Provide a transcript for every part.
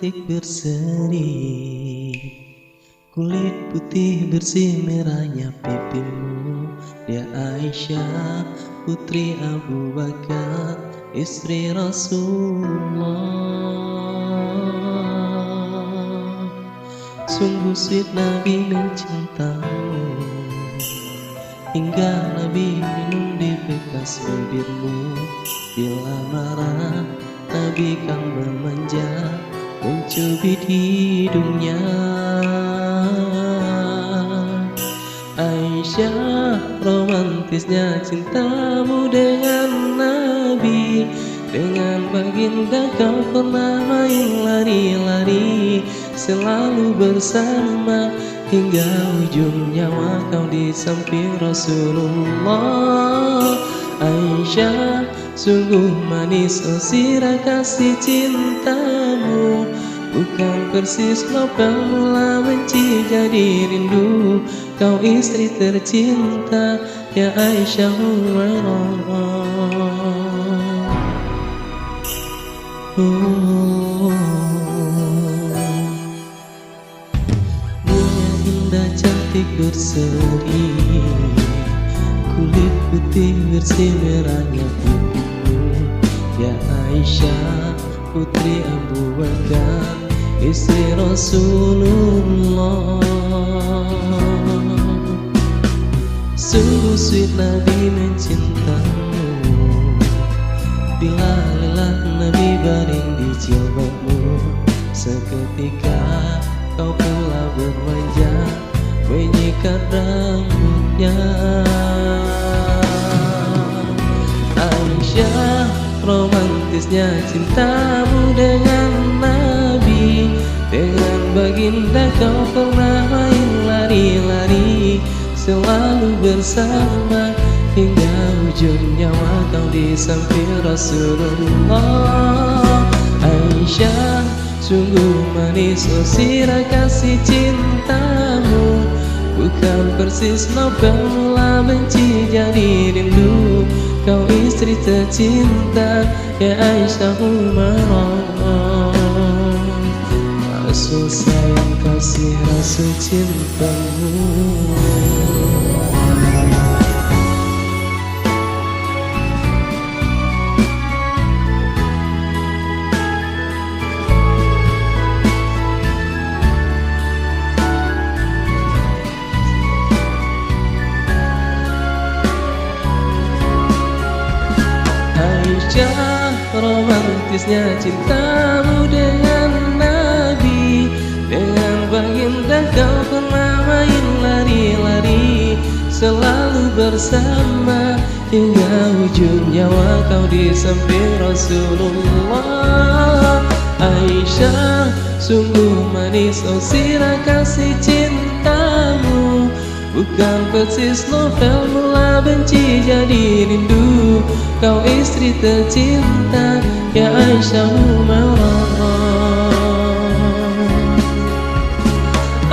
cantik berseri, kulit putih bersih merahnya pipimu. Dia Aisyah putri Abu Bakar, istri Rasulullah. Sungguh sweet Nabi mencintamu, hingga Nabi minum di bekas bibirmu. Bila marah Nabi kan bermanja, mencubit hidungnya. Aisyah, romantisnya cintamu dengan Nabi. Dengan baginda kau pernah main lari-lari, selalu bersama hingga ujung nyawa kau di samping Rasulullah. Aisyah, sungguh manis oh sirah kasih cintamu, bukan persis novel mula benci jadi rindu. Kau istri tercinta ya Aisyah Punya indah cantik berseri, kulit putih bersih merahnya pipimu. Ya Aisyah putri Abu Bakar, istri Rasulullah. Sungguh sweet Nabi mencintamu, bila lelah Nabi baring di jilbabmu. Seketika kau pula bermanja, menyikat rambutnya. Aisyah, romantisnya cintamu dengan Nabi. Dengan baginda kau pernah main lari-lari, selalu bersama hingga ujung nyawa kau di samping Rasulullah. Aisyah, sungguh manis oh sirah kasih cintamu, bukan persis novel mula benci jadi rindu. Kau istri tercinta ya Aisyah Umarah. Rasul sayang kasih rasul cintamu. Aisyah, romantisnya cintamu dengan Nabi. Dengan baginda kau pernah main lari-lari, selalu bersama hingga ujung nyawa kau di samping Rasulullah. Aisyah, sungguh manis oh sirah kasih cintamu, bukan persis novel mula benci jadi rindu. Kau istri tercinta ya Aisyah Umarah.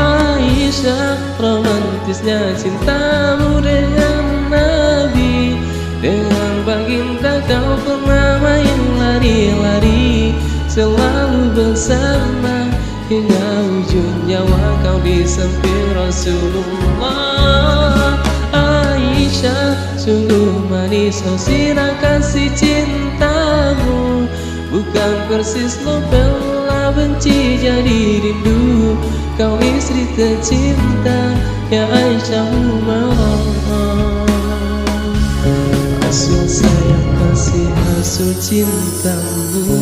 Aisyah, romantisnya cintamu dengan Nabi. Dengan baginda kau pernah main lari-lari, selalu bersama hingga ujung nyawa kau di samping Rasulullah. Aisyah, sungguh manis oh sirah kasih cintamu, bukan persis novel mula benci jadi rindu. Kau istri tercinta ya Aisyah Umarah. Rasul sayang kasih rasul cintamu.